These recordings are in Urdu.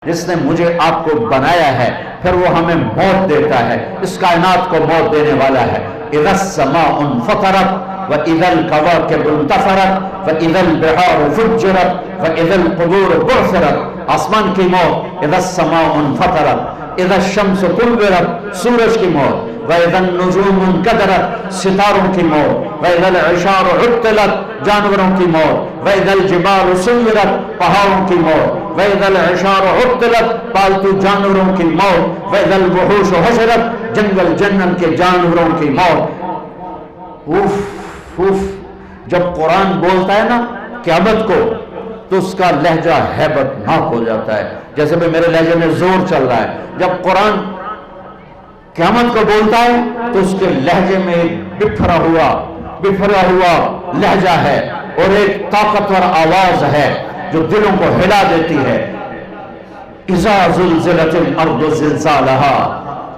جس نے مجھے آپ کو بنایا ہے پھر وہ ہمیں موت دیتا ہے، اس کائنات کو موت دینے والا ہے۔ اذا السماء انفطرت واذا الكواكب انتثرت واذا البحار فجرت واذا القبور بعثرت، آسمان کی موت، اذا السماء انفطرت، اذا الشمس كورت سورج کی موت، واذا النجوم انكدرت ستاروں کی موت، واذا العشار عطلت جانوروں کی موت، واذا الجبال سيرت پہاڑوں کی موت، وَإِذَا الْعِشَارُ عُطِّلَتْ پالتو جانوروں کی موت، وَإِذَا الْوُحُوشُ حُشِرَتْ جنگل جنگل کے جانوروں کی موت۔ اوف جب قرآن بولتا ہے نا قیامت کو تو اس کا لہجہ ہیبت ناک ہو جاتا ہے، جیسے بھی میرے لہجے میں زور چل رہا ہے۔ جب قرآن قیامت کو بولتا ہے تو اس کے لہجے میں ایک بفرا ہوا لہجہ ہے اور ایک طاقتور آواز ہے جو دلوں کو ہلا دیتی ہے۔ اذا زلزلت الارض زلزالها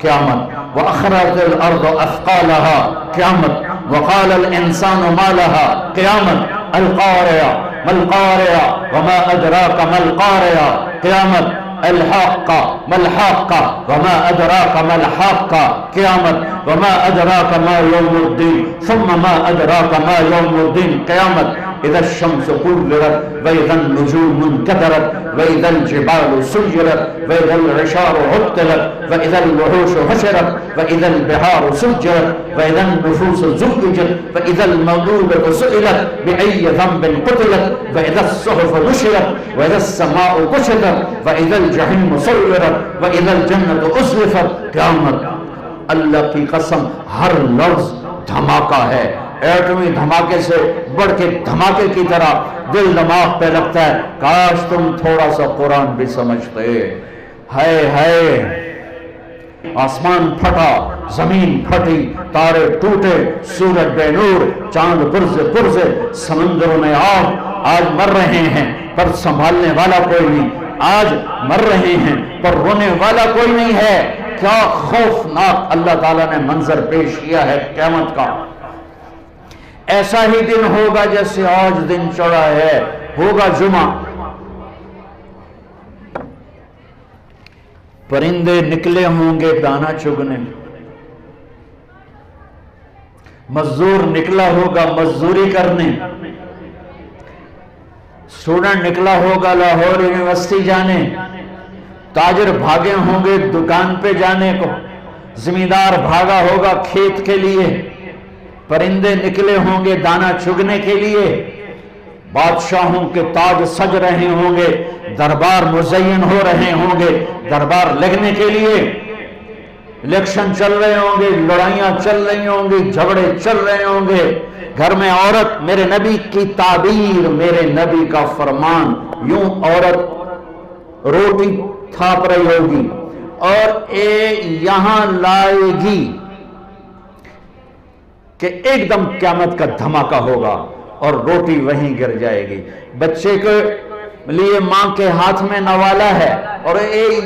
قیامت، واخرجت الارض اثقالها قیامت، وقال الانسان ما لها قیامت، القارعہ ما القارعہ وما ادراک ما القارعہ قیامت، الحاقہ ما الحاقہ وما ادراک ما الحاقہ قیامت، وما ادراک ما یوم الدین ثم ما ادراک ما یوم الدین قیامت، اذا الشمس كورت واذا النجوم انكدرت واذا الجبال سيرت واذا العشار عطلت واذا الوحوش حشرت واذا البحار سجرت واذا النفوس زوجت واذا الموءودة سئلت بأي ذنب قتلت واذا الصحف نشرت واذا السماء كشطت واذا الجحيم سعرت واذا الجنة أزلفت قیامت۔ اللہ کی قسم ہر لفظ دھماکہ ہے، ایٹمی دھماکے سے بڑھ کے دھماکے کی طرح دل دماغ پہ لگتا ہے۔ کاش تم تھوڑا سا قرآن بھی سمجھتے۔ ہائے آسمان پھٹا، زمین پھٹی، تارے ٹوٹے، سورج بے نور، چاند پرزے، سمندروں میں آگ۔ آج مر رہے ہیں پر سنبھالنے والا کوئی نہیں، آج مر رہے ہیں پر رونے والا کوئی نہیں ہے۔ کیا خوفناک اللہ تعالیٰ نے منظر پیش کیا ہے قیامت کا۔ ایسا ہی دن ہوگا جیسے آج دن چڑھا ہے، ہوگا جمعہ۔ پرندے نکلے ہوں گے دانا چگنے، مزدور نکلا ہوگا مزدوری کرنے، اسٹوڈنٹ نکلا ہوگا لاہور یونیورسٹی جانے، تاجر بھاگے ہوں گے دکان پہ جانے کو، زمیندار بھاگا ہوگا کھیت کے لیے، پرندے نکلے ہوں گے دانا چگنے کے لیے، بادشاہوں کے تاج سج رہے ہوں گے، دربار مزین ہو رہے ہوں گے دربار لگنے کے لیے، الیکشن چل رہے ہوں گے، لڑائیاں چل رہی ہوں گی، جھگڑے چل رہے ہوں گے، گھر میں عورت، میرے نبی کی تعبیر، میرے نبی کا فرمان، یوں عورت روٹی تھاپ رہی ہوگی اور یہاں لائے گی کہ ایک دم قیامت کا دھماکہ ہوگا اور روٹی وہیں گر جائے گی۔ بچے کے لیے ماں کے ہاتھ میں نوالا ہے اور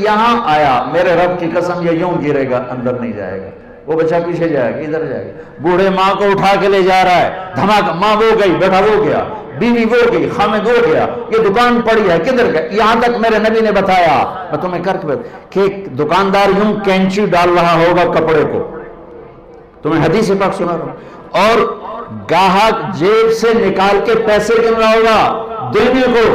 یہاں آیا، میرے رب کی قسم یہ یوں گرے گا، اندر نہیں جائے گا، وہ بچہ پیچھے جائے گا، ادھر جائے گا۔ بوڑھے ماں کو اٹھا کے لے جا رہا ہے، دھماکہ، ماں وہ گئی، بیٹا وہ گیا، بیوی وہ گئی، خامد وہ گیا، یہ دکان پڑی ہے کدھر گئے؟ یہاں تک میرے نبی نے بتایا، میں تمہیں کر کے کہ دکاندار یوں کینچی ڈال رہا ہوگا کپڑے کو، تمہیں حدیث پاک سنا رہا ہوں، اور گاہک جیب سے نکال کے پیسے گن رہا ہوگا دینے کو،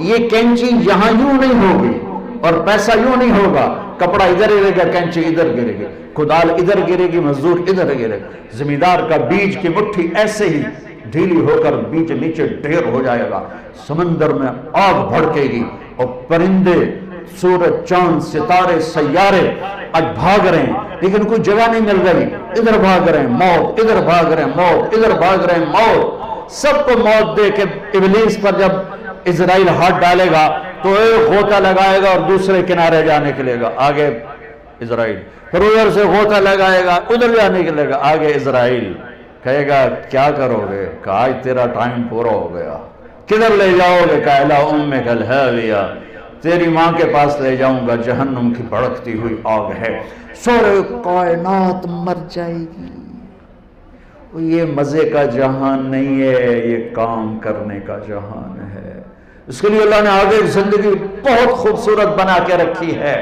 یہ کینچی یہاں یوں نہیں ہوگی اور پیسہ یوں نہیں ہوگا، کپڑا ادھر گرے گا، کینچی ادھر گرے گی، کدال ادھر گرے گی، مزدور ادھر گرے گا، زمیندار کا بیج کی مٹھی ایسے ہی ڈھیلی ہو کر بیج نیچے ڈھیر ہو جائے گا، سمندر میں آگ بھڑکے گی اور پرندے، سورج، چاند، ستارے، سیارے آج بھاگ رہے ہیں لیکن کوئی جگہ نہیں مل رہی، ادھر بھاگ رہے ہیں موت، ادھر بھاگ رہے ہیں موت، ادھر بھاگ رہے ہیں موت، سب کو موت دے کے ابلیس پر جب اسرائیل ہاتھ ڈالے گا تو ایک غوطہ لگائے گا اور دوسرے کنارے جانے کے لے گا، آگے اسرائیل، پھر ادھر سے غوطہ لگائے گا ادھر جانے کے لے گا، آگے اسرائیل، کہے گا کیا کرو گے؟ کہا آج تیرا ٹائم پورا ہو گیا، کدھر لے جاؤ گے؟ کہا الی امک الہاویہ، تیری ماں کے پاس لے جاؤں گا، جہنم کی بھڑکتی ہوئی آگ ہے، سورے کائنات مر جائے گی۔ یہ مزے کا جہان نہیں ہے، یہ کام کرنے کا جہان ہے۔ اس کے لیے اللہ نے آگے زندگی بہت خوبصورت بنا کے رکھی ہے.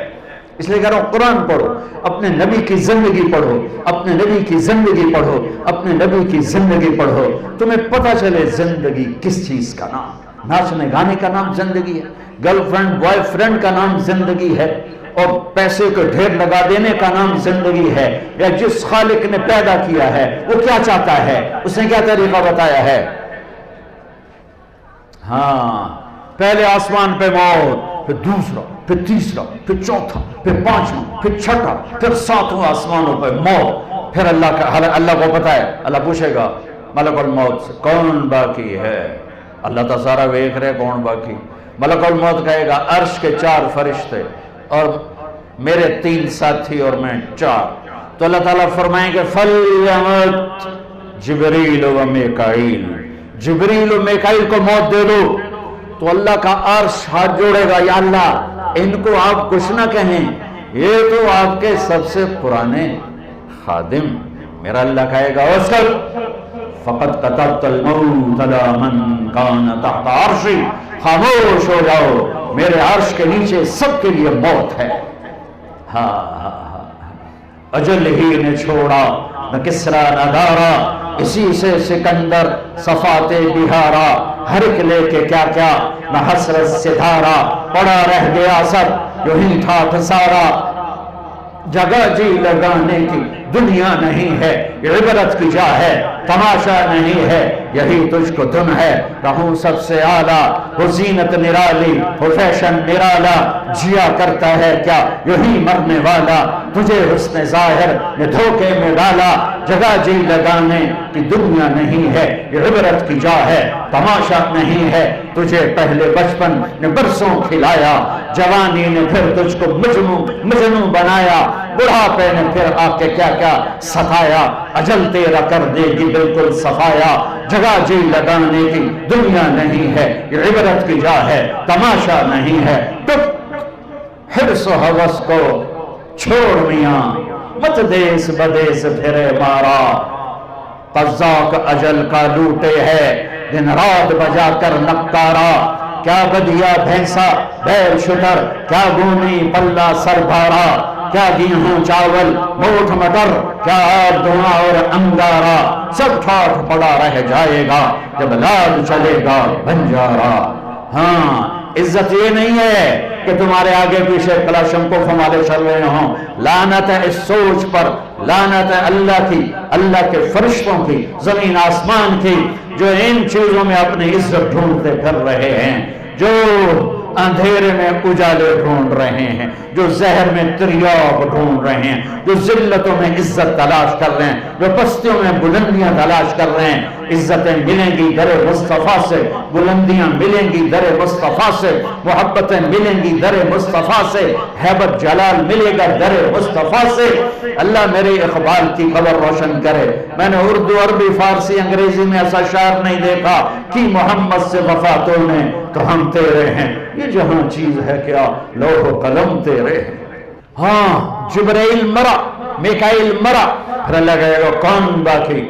اس لیے کہہ رہا ہوں قرآن پڑھو، اپنے نبی کی زندگی پڑھو، اپنے نبی کی زندگی پڑھو، اپنے نبی کی زندگی پڑھو، تمہیں پتہ چلے زندگی کس چیز کا نام. ناچنے گانے کا نام زندگی ہے، گرل فرینڈ بوائے فرینڈ کا نام زندگی ہے، اور پیسے کو ڈھیر لگا دینے کا نام زندگی ہے. یا جس خالق نے پیدا کیا ہے وہ کیا چاہتا ہے، اس نے کیا طریقہ بتایا ہے. ہاں، پہلے آسمان پہ موت، پھر دوسرا، پھر تیسرا، پھر چوتھا، پھر پانچواں، پھر چھٹا، پھر ساتواں آسمانوں پہ موت. پھر اللہ کو پتا ہے، اللہ پوچھے گا ملک الموت سے کون باقی ہے. اللہ تو سارا دیکھ رہے کون باقی. ملک الموت کہے گا عرش کے 4 فرشتے اور میرے 3 ساتھی اور میں 4. تو اللہ تعالیٰ فرمائیں گے فَلْيَمُتْ جبریل و میکائیل، جبریل و میکائیل کو موت دے دو. تو اللہ کا عرش ہاتھ جوڑے گا، یا اللہ ان کو آپ کچھ نہ کہیں، یہ تو آپ کے سب سے پرانے خادم. میرا اللہ کہے گا اسکت فقط كتبت الموت على من كان تحت عرشی، خاموش ہو جاؤ، میرے عرش کے نیچے سب کے لیے موت ہے. اجل ہی نے چھوڑا نہ کسرا نہ دارا، اسی سے سکندر صفات بہارا، ہر ایک لے کے کیا کیا نہ حسرت ستارہ، پڑا رہ گیا سب جو ہی تھا سارا. جگہ جی لگانے کی دنیا نہیں ہے، عبرت کی جا ہے، تماشا نہیں ہے، یہی تجھ کو دن ہے. رہوں سب سے اعلیٰ، وہ زینت نرالی، وہ فیشن نرالا، جیا کرتا ہے کیا یہی مرنے والا. تجھے حسن ظاہر نے دھوکے میں ڈالا، جگہ جی لگانے کی دنیا نہیں ہے، عبرت کی جا ہے، تماشا نہیں ہے. تجھے پہلے بچپن نے برسوں کھلایا، جوانی نے پھر تجھ کو مجنوں بنایا، بڑھاپے نے پھر آ کے کیا کیا ستایا. اجل تیرا کر دے گی بالکل صفایا، جگہ جی لگانے کی دنیا نہیں ہے، عبرت کی جا ہے، تماشا نہیں ہے. ٹک حرص و حوث کو چھوڑ میاں، مت دیس بدیس پھرے مارا. قزاق اجل کا لوٹے ہے دن رات بجا کر نقطارا. کیا بدیا بھینسا بیل شتر، کیا گونی پلہ سر بھارا، کیا گیہوں چاول موٹھ مٹر، کیا آب دھواں اور انگارا. سب ٹھاٹھ پڑا رہ جائے گا جب لال چلے گا بنجارا. ہاں، عزت یہ نہیں ہے کہ تمہارے آگے پیچھے کلاشنکوف ہمارے چل رہے ہوں. لعنت ہے اس سوچ پر، لعنت ہے اللہ کی، اللہ کے فرشتوں کی، زمین آسمان کی، جو ان چیزوں میں اپنی عزت ڈھونڈتے پھر رہے ہیں، جو اندھیرے میں اجالے ڈھونڈ رہے ہیں، جو زہر میں تریاب ڈھونڈ رہے ہیں، جو ذلتوں میں عزت تلاش کر رہے ہیں، جو پستیوں میں بلندیاں تلاش کر رہے ہیں. عزتیں ملیں گی در مصطفیٰ سے، بلندیاں ملیں گی در مصطفیٰ سے، محبتیں ملیں گی در مصطفیٰ سے، ہیبت جلال ملے گا در مصطفیٰ سے. اللہ میرے اقبال کی خبر روشن کرے. میں نے اردو، عربی، فارسی، انگریزی میں ایسا شعر نہیں دیکھا کہ محمد سے وفا تو نے تو ہم تیرے ہیں. یہ جہاں چیز ہے کیا لوح و قلم تیرے ہیں. ہاں، جبرائیل مرا، میکائیل مرا، پھر اللہ کہے گا کون باقی؟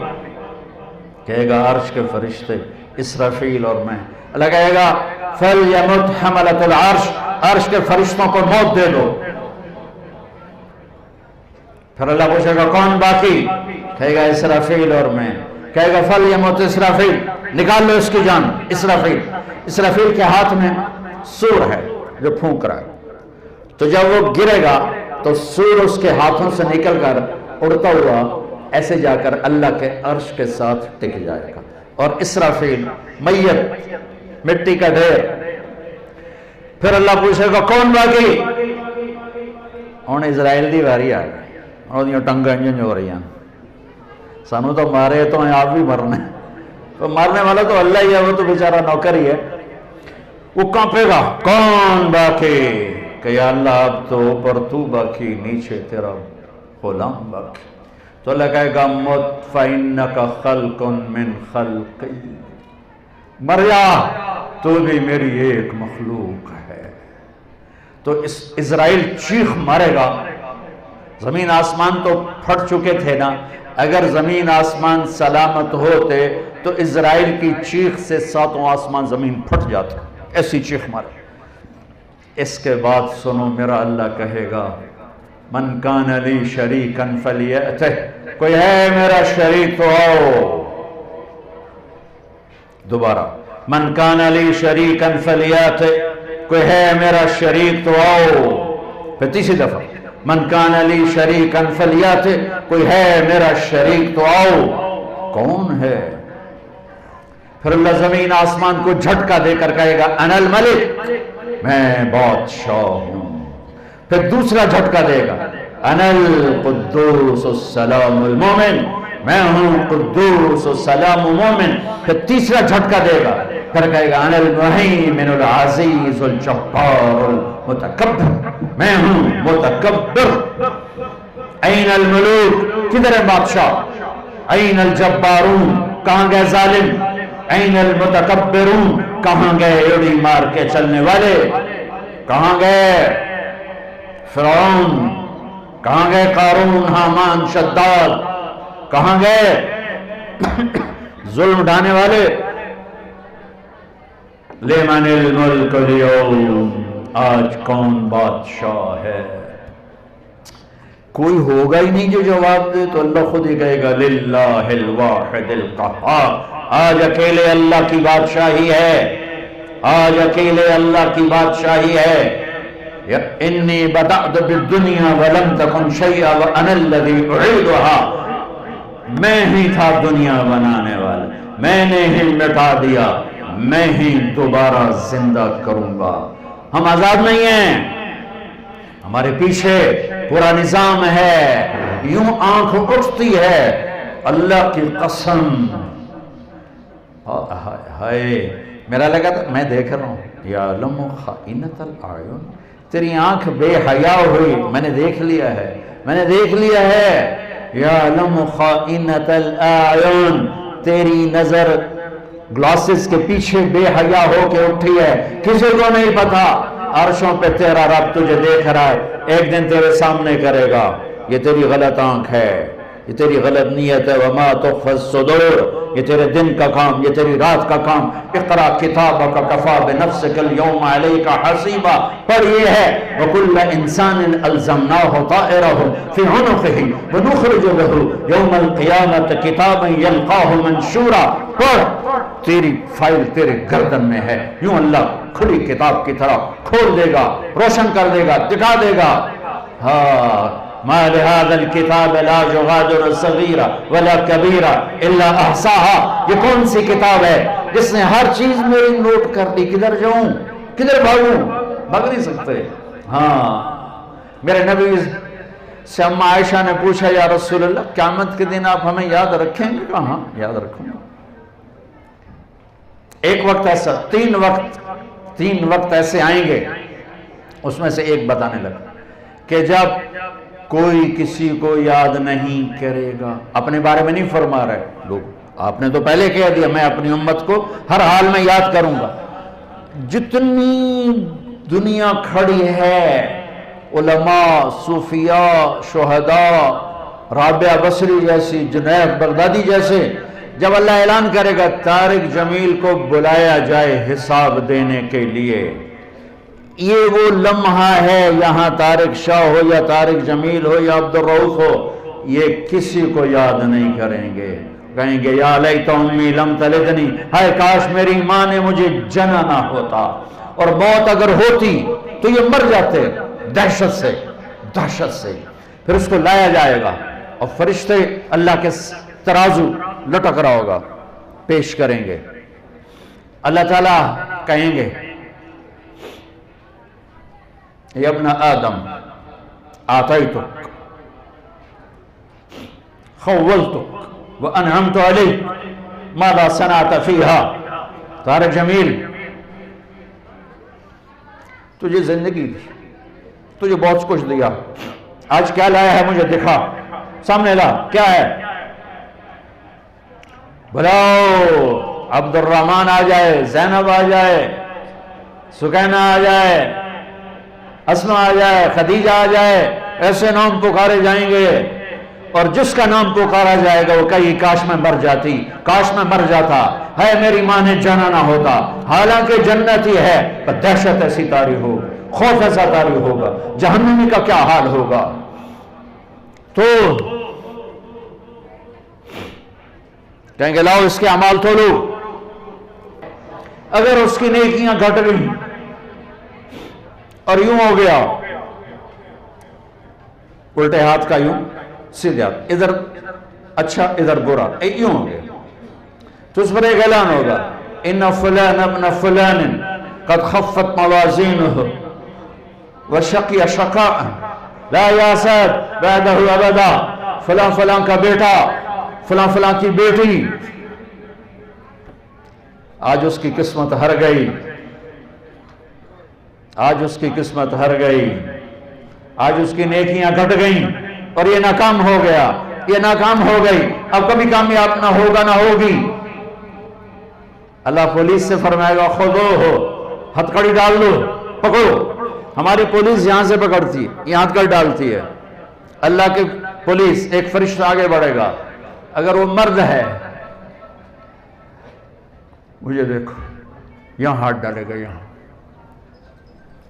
کہے گا عرش کے فرشتے اسرافیل اور میں. اللہ کہے گا فَلْيَمُتْ حَمَلَةُ الْعَرْشِ، عرش کے فرشتوں کو موت دے دو. پھر اللہ پوچھے گا کون باقی؟ کہے گا اسرافیل اور میں. کہے گا فَلْيَمُتْ اسرافیل، نکال لو اس کی جان. اسرافیل کے ہاتھ میں سور ہے جو پھونک رہا ہے. تو جب وہ گرے گا تو سور اس کے ہاتھوں سے نکل کر اڑتا ہوا ایسے جا کر اللہ کے عرش کے ساتھ ٹک جائے گا. اور اسرافیل میت، مٹی کا ڈھیر. پھر اللہ پوچھے گا کون باقی؟ ہن اسرائیل دی واری آ گئی، اور ٹنگاں انج ہو رہی ہیں. سانو تو مارے تو ہیں، آپ بھی مرنے. تو مارنے والا تو اللہ ہی ہے، وہ تو بیچارہ نوکر ہی ہے. وہ کانپے گا کون باقی؟ کہ یا اللہ اب تو اوپر تو باقی، نیچے تیرا غلام باقی. تو اللہ کہے گا مت فَإِنَّكَ خَلْقٌ مِّن خَلْقِي، مر جا، تو بھی میری ایک مخلوق ہے. تو اسرائیل چیخ مارے گا. زمین آسمان تو پھٹ چکے تھے نا، اگر زمین آسمان سلامت ہوتے تو اسرائیل کی چیخ سے 7 آسمان زمین پھٹ جاتا. ایسی چیخ مارے. اس کے بعد سنو میرا اللہ کہے گا من کان لی شریکا فلیأتہ، کوئی ہے میرا شریک تو آؤ. دوبارہ من کان لی شریکا فلیأتہ، کوئی ہے میرا شریک تو آؤ. پھر تیسری دفعہ من کان لی شریکا فلیأتہ، کوئی ہے میرا شریک تو آؤ. کون ہے؟ پھر اللہ زمین آسمان کو جھٹکا دے کر کہے گا انا الملک، میں بادشاہ ہوں. پھر دوسرا جھٹکا دے گا انا القدوس السلام المومن، میں ہوں قدوس السلام مومن. پھر تیسرا جھٹکا دے گا، پھر کہے گا انا المہیمن العزیز الجبار المتکبر، میں ہوں متکبر. این الملوک، کدھر ہے بادشاہ؟ این الجبارون، کہاں گئے ظالم؟ این المتکبرون، کہاں گئے ایڑی مار کے چلنے والے؟ کہاں گئے فرعون؟ کہاں گئے قارون، حامان، شداد؟ کہاں گئے ظلم ڈھانے والے؟ لمن الملک اليوم، آج کون بادشاہ ہے؟ کوئی ہوگا ہی نہیں جو جواب دے. تو اللہ خود ہی کہے گا للہ الواحد القہار، آج اکیلے اللہ کی بادشاہی ہے، آج اکیلے اللہ کی بادشاہی ہے. انی بدأت بالدنیا ولم تکن شیئا وانا الذی اعیدها، میں ہی تھا دنیا بنانے والا، میں نے ہی مٹا دیا، میں ہی دوبارہ زندہ کروں گا. ہم آزاد نہیں ہیں، ہمارے پیچھے پورا نظام ہے. یوں آنکھ اٹھتی ہے اللہ کی قسم. ہائے میرا لگا تھا میں دیکھ رہا ہوں یعلم خائنۃ الاعین، تیری آنکھ بے حیا ہوئی، میں نے دیکھ لیا ہے، میں نے دیکھ لیا ہے. یعلم خائنۃ الاعین، تیری نظر گلاسز کے پیچھے بے حیا ہو کے اٹھی ہے، کسی کو نہیں پتا. عرشوں پہ تیرا رب تجھے دیکھ رہا ہے، ایک دن تیرے سامنے کرے گا یہ تیری غلط آنکھ ہے، یہ تیری غلط نیت ہے. وما تخفی الصدور، یہ تیرے دن کا کام، یہ تیری رات کا کام. اقرا کتابک کفی بنفسک اليوم علیک حسیبا، پڑھ یہ ہے وکل انسان الزمناہ طائرہ فی عنقہ ونخرج لہ یوم القیامۃ کتابا یلقاہ منشورا. پڑھ، تیری فائل تیرے گردن میں ہے. یوں اللہ کھلی کتاب کی طرح کھول دے گا، روشن کر دے گا، دکھا دے گا. ہاں ما لهذا الكتاب لا يغادر صغيرة ولا كبيرة الا احصاها، یہ کون سی کتاب ہے جس نے ہر چیز میری نوٹ کر لی؟ کدھر جاؤں، کدھر بھاگوں؟ بھاگ نہیں سکتے. ہاں میرے نبی سے اما عائشہ نے پوچھا یا رسول اللہ قیامت کے دن آپ ہمیں یاد رکھیں گے؟ کہاں یاد رکھوں گا. ایک وقت ایسا، تین وقت ایسے آئیں گے، اس میں سے ایک بتانے لگا کہ جب کوئی کسی کو یاد نہیں کرے گا. اپنے بارے میں نہیں فرما رہے لوگ، آپ نے تو پہلے کہہ دیا میں اپنی امت کو ہر حال میں یاد کروں گا. جتنی دنیا کھڑی ہے، علماء، صوفیاء، شہداء، رابعہ بصری جیسی، جنید بغدادی جیسے، جب اللہ اعلان کرے گا طارق جمیل کو بلایا جائے حساب دینے کے لیے، یہ وہ لمحہ ہے. یہاں طارق شاہ ہو یا طارق جمیل ہو یا عبدالرؤوف ہو، یہ کسی کو یاد نہیں کریں گے. کہیں گے یا لیت امی لم تلدنی، ہائے کاش میری ماں نے مجھے جنا نہ ہوتا. اور موت اگر ہوتی تو یہ مر جاتے دہشت سے. پھر اس کو لایا جائے گا اور فرشتے اللہ کے ترازو لٹک رہا ہوگا، پیش کریں گے. اللہ تعالیٰ کہیں گے یا ابن آدم آتیتک خولتک وانعمت علیک ماذا صنعت فیہا. طارق جمیل تجھے زندگی دی، تجھے بہت کچھ دیا، آج کیا لایا ہے مجھے دکھا، سامنے لا کیا ہے. بلاؤ عبد الرحمن آ جائے، زینب آ جائے، سکینہ آ جائے، اسما آ جائے، خدیجہ آ جائے، ایسے نام پکارے جائیں گے. اور جس کا نام پکارا جائے گا وہ کہیں کاش میں مر جاتی، کاش میں مر جاتا، ہے میری ماں نے جانا نہ ہوتا، حالانکہ جنت ہی ہے، پر دہشت ایسی طاری ہو، خوف ایسا طاری ہوگا، جہنمی کا کیا حال ہوگا۔ تو کہیں گے لاؤ اس کے اعمال تولو، اگر اس کی نیکیاں گھٹ گئی اور یوں ہو گیا الٹے ہاتھ کا یوں سیدھے ہاتھ، ادھر اچھا ادھر برا، یوں ہو گیا تو اس پر ایک اعلان ہوگا ان فلان ابن فلان قد خفت موازینہ وشقی شقاء لا یاسد بعدہ ابدا، فلاں فلاں کا بیٹا، فلاں فلاں کی بیٹی آج اس کی قسمت ہر گئی، آج اس کی قسمت ہر گئی، آج اس کی نیکیاں گھٹ گئیں اور یہ ناکام ہو گیا، یہ ناکام ہو گئی، اب کبھی کامیاب نہ ہوگا نہ ہوگی۔ اللہ پولیس سے فرمائے گا خودو ہو، ہتھ کڑی ڈال دو، پکڑو۔ ہماری پولیس یہاں سے پکڑتی ہے، یہاں ہتھ کڑی ڈالتی ہے، اللہ کی پولیس ایک فرشتہ آگے بڑھے گا، اگر وہ مرد ہے مجھے دیکھو، یہاں ہاتھ ڈالے گا،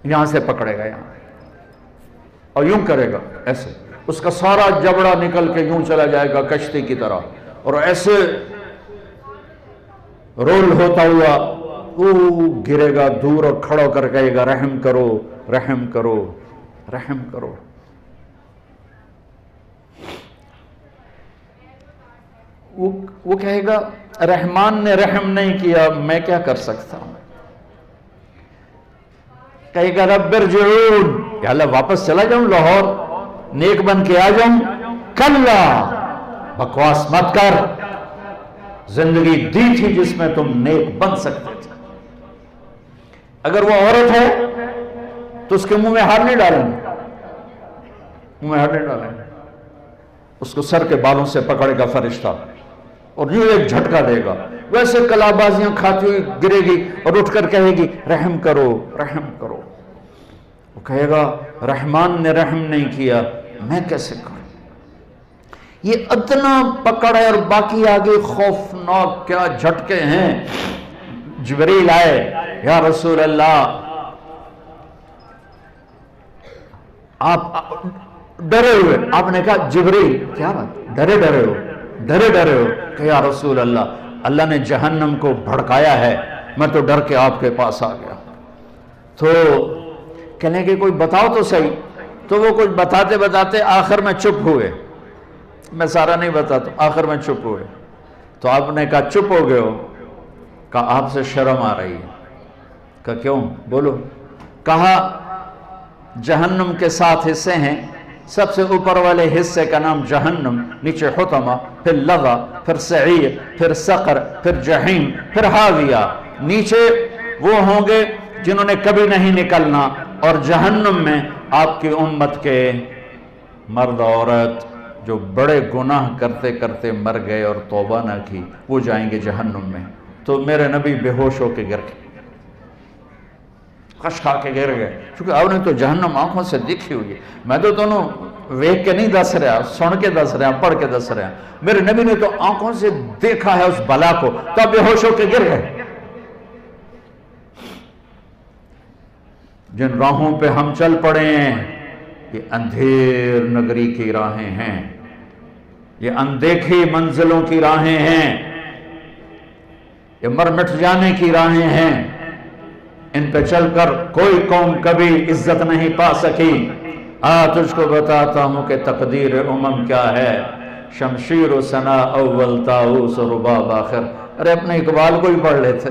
یہاں سے پکڑے گا، یہاں اور یوں کرے گا ایسے، اس کا سارا جبڑا نکل کے یوں چلا جائے گا کشتی کی طرح، اور ایسے رول ہوتا ہوا گرے گا دور اور کھڑا کر کہے گا رحم کرو، رحم کرو، رحم کرو۔ وہ کہے گا رحمان نے رحم نہیں کیا، میں کیا کر سکتا ہوں؟ کہے گا رب ارجعون، یا اللہ واپس چلا جاؤں لاہور، نیک بن کے آ جاؤں؟ کلا، بکواس مت کر، زندگی دی تھی جس میں تم نیک بن سکتے تھے۔ اگر وہ عورت ہے تو اس کے منہ میں ہاتھ نہیں ڈالیں گے، منہ میں ہاتھ نہیں ڈالیں گے، اس کو سر کے بالوں سے پکڑے گا فرشتہ اور یوں ایک جھٹکا دے گا، ویسے کلابازیاں کھاتی ہوئی گرے گی اور اٹھ کر کہے گی رحم کرو، رحم کرو۔ وہ کہے گا رحمان نے رحم نہیں کیا، میں کیسے کروں؟ یہ اتنا پکڑ ہے اور باقی آگے خوفناک کیا جھٹکے ہیں۔ جبریل آئے، یا رسول اللہ آپ ڈرے ہوئے، آپ نے کہا جبریل کیا بات، ڈرے ڈرے ہو، ڈرے ڈرے ہو؟ کہ یا رسول اللہ اللہ نے جہنم کو بھڑکایا ہے، میں تو ڈر کے آپ کے پاس آ گیا۔ تو کہنے کہ کوئی بتاؤ تو صحیح، تو وہ کچھ بتاتے بتاتے آخر میں چپ ہوئے، میں سارا نہیں بتاتا، آخر میں چپ ہوئے۔ تو آپ نے کہا چپ ہو گئے ہو؟ کہا آپ سے شرم آ رہی ہے۔ کہا کیوں؟ بولو۔ کہا جہنم کے 7 حصے ہیں، سب سے اوپر والے حصے کا نام جہنم، نیچے حطمہ، پھر لظہ، پھر سعیر، پھر سقر، پھر جہیم، پھر حاویہ۔ نیچے وہ ہوں گے جنہوں نے کبھی نہیں نکلنا، اور جہنم میں آپ کی امت کے مرد عورت جو بڑے گناہ کرتے کرتے مر گئے اور توبہ نہ کی، وہ جائیں گے جہنم میں۔ تو میرے نبی بے ہوش ہو کے گر گئے، خش کھا کے گر گئے، چونکہ آپ نے تو جہنم آنکھوں سے دیکھی ہوئی ہے، میں تو دونوں ویک کے نہیں دس رہا، سن کے دس رہا، پڑھ کے دس رہا، میرے نبی نے تو آنکھوں سے دیکھا ہے اس بلا کو، تو بے ہوش ہو کے گر گئے۔ جن راہوں پہ ہم چل پڑے ہیں یہ اندھیر نگری کی راہیں ہیں، یہ اندیکھی منزلوں کی راہیں ہیں، یہ مر مٹ جانے کی راہیں ہیں، ان پہ چل کر کوئی قوم کبھی عزت نہیں پا سکی۔ تجھ کو بتاتا ہوں کہ تقدیر امم کیا ہے، شمشیر و ثنا اول طاؤس و رباب آخر۔ ارے اپنے اقبال کو ہی پڑھ لیتے۔